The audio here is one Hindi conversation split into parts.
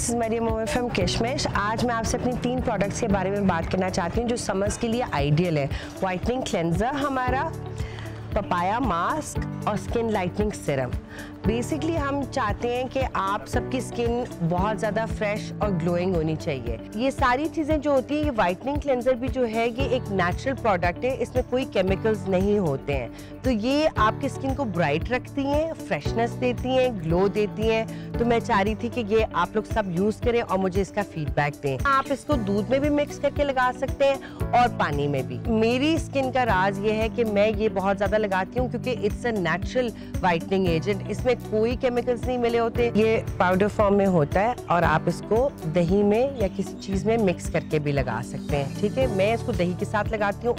This is Maryam Mohammad from Kishmish. आज मैं आपसे अपनी 3 प्रोडक्ट्स के बारे में बात करना चाहती हूँ जो समर्स के लिए आइडियल है। वाइटनिंग क्लेंजर हमारा, पपाया मास्क और स्किन लाइटनिंग सीरम। बेसिकली हम चाहते हैं कि आप सबकी स्किन बहुत ज़्यादा फ्रेश और ग्लोइंग होनी चाहिए। ये सारी चीज़ें जो होती हैं, ये वाइटनिंग क्लेंजर भी जो है ये एक नेचुरल प्रोडक्ट है, इसमें कोई केमिकल्स नहीं होते हैं, तो ये आपकी स्किन को ब्राइट रखती हैं, फ्रेशनेस देती हैं, ग्लो देती हैं। तो मैं चाह रही थी कि ये आप लोग सब यूज़ करें और मुझे इसका फीडबैक दें। आप इसको दूध में भी मिक्स करके लगा सकते हैं और पानी में भी। मेरी स्किन का राज ये है कि मैं ये बहुत ज़्यादा लगाती हूँ क्योंकि it's a natural whitening agent, इसमें कोई केमिकल्स नहीं मिले होते। ये पाउडर फॉर्म में होता है और आप इसको दही में या किसी चीज़ में मिक्स करके भी लगा सकते हैं, ठीक है। मैं इसको दही के साथ लगाती हूँ,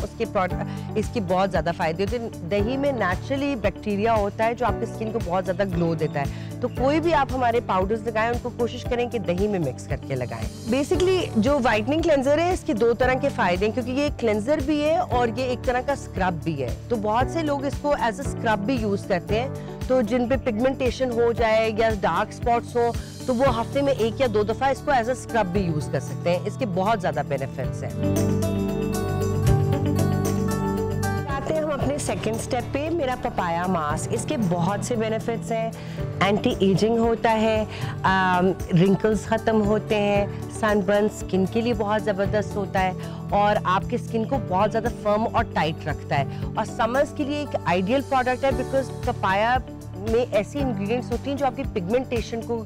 इसके बहुत ज़्यादा फायदे होते हैं। दही में नेचुरली बैक्टीरिया होता है जो आपकी स्किन को बहुत ज़्यादा ग्लो देता है। तो कोई भी आप हमारे पाउडर्स लगाएं, उनको कोशिश करें कि दही में मिक्स करके लगाएं। बेसिकली जो वाइटनिंग क्लेंजर है, इसके 2 तरह के फायदे हैं क्योंकि ये क्लेंजर भी है और ये एक तरह का स्क्रब भी है। तो बहुत से लोग इसको एज अ स्क्रब भी यूज करते हैं, तो जिन पे पिगमेंटेशन हो जाए या डार्क स्पॉट्स हो तो वो हफ्ते में 1 या 2 दफा इसको एज अ स्क्रब भी यूज कर सकते हैं। इसके बहुत ज्यादा बेनिफिट्स हैं। हम अपने सेकंड स्टेप पे, मेरा पपाया मास्क। इसके बहुत से बेनिफिट्स हैं। एंटी एजिंग होता है, रिंकल्स ख़त्म होते हैं, सनबर्न स्किन के लिए बहुत ज़बरदस्त होता है और आपकी स्किन को बहुत ज़्यादा फर्म और टाइट रखता है। और समर्स के लिए एक आइडियल प्रोडक्ट है बिकॉज पपाया में ऐसी इंग्रेडिएंट्स होती हैं जो आपकी पिगमेंटेशन को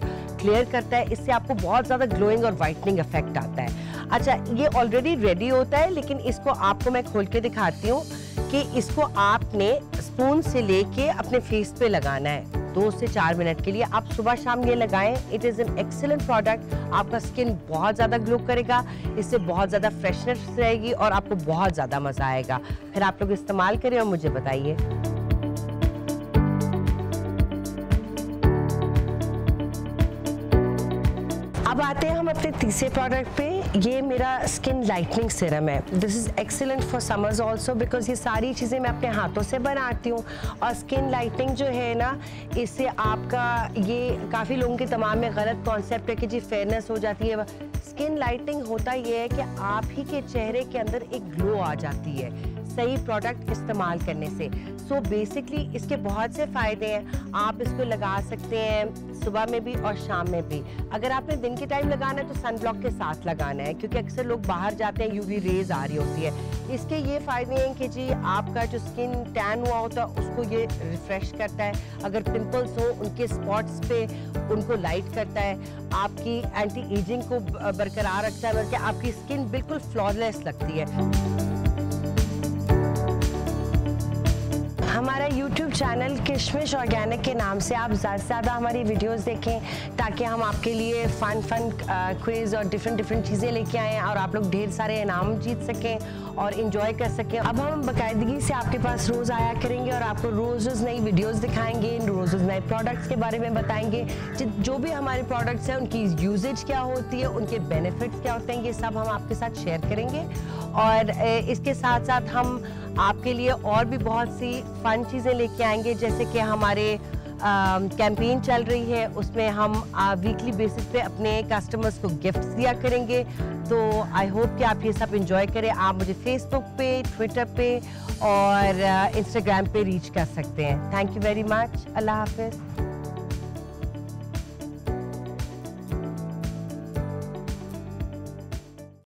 क्लियर करता है। इससे आपको बहुत ज़्यादा ग्लोइंग और वाइटनिंग इफेक्ट आता है। अच्छा, ये ऑलरेडी रेडी होता है लेकिन इसको आपको मैं खोल के दिखाती हूँ कि इसको आपने स्पून से लेके अपने फेस पे लगाना है 2 से 4 मिनट के लिए। आप सुबह शाम ये लगाएं। It is an excellent product. आपका स्किन बहुत ज़्यादा ग्लो करेगा, इससे बहुत ज़्यादा फ्रेशनेस रहेगी और आपको बहुत ज़्यादा मज़ा आएगा। फिर आप लोग इस्तेमाल करें और मुझे बताइए। अब आते हैं हम अपने तीसरे प्रोडक्ट पे। ये मेरा स्किन लाइटनिंग सीरम है। This is excellent for summers also because ये सारी चीज़ें मैं अपने हाथों से बनाती हूँ और स्किन लाइटनिंग जो है ना, इससे आपका ये काफ़ी लोगों के दिमाग में गलत कॉन्सेप्ट है कि जी फेयरनेस हो जाती है। स्किन लाइटनिंग होता ये है कि आप ही के चेहरे के अंदर एक ग्लो आ जाती है सही प्रोडक्ट इस्तेमाल करने से। सो बेसिकली इसके बहुत से फ़ायदे हैं। आप इसको लगा सकते हैं सुबह में भी और शाम में भी। अगर आपने दिन के टाइम लगाना है तो सनब्लॉक के साथ लगाना है क्योंकि अक्सर लोग बाहर जाते हैं, यूवी रेज आ रही होती है। इसके ये फ़ायदे हैं कि जी आपका जो स्किन टैन हुआ होता है उसको ये रिफ्रेश करता है। अगर पिंपल्स हो उनके स्पॉट्स पे उनको लाइट करता है। आपकी एंटी एजिंग को बरकरार रखता है, बल्कि आपकी स्किन बिल्कुल फ्लॉलेस लगती है। हमारा YouTube चैनल किशमिश ऑर्गेनिक के नाम से आप ज़्यादा से ज़्यादा हमारी वीडियोस देखें ताकि हम आपके लिए फ़न क्विज़ और डिफरेंट चीज़ें लेके आएँ और आप लोग ढेर सारे इनाम जीत सकें और इन्जॉय कर सकें। अब हम बाकायदगी से आपके पास रोज़ आया करेंगे और आपको रोज़ नई वीडियोस दिखाएंगे, रोज़ नए प्रोडक्ट्स के बारे में बताएंगे। जो भी हमारे प्रोडक्ट्स हैं उनकी यूजेज क्या होती है, उनके बेनिफिट्स क्या होते हैं, ये सब हम आपके साथ शेयर करेंगे। और इसके साथ साथ हम आपके लिए और भी बहुत सी फन चीज़ें लेके आएंगे, जैसे कि हमारे कैंपेन चल रही है, उसमें हम वीकली बेसिस पे अपने कस्टमर्स को गिफ्ट्स दिया करेंगे। तो आई होप कि आप ये सब एंजॉय करें। आप मुझे फेसबुक पे, ट्विटर पे और इंस्टाग्राम पे रीच कर सकते हैं। Thank you very much. अल्लाह हाफिज़।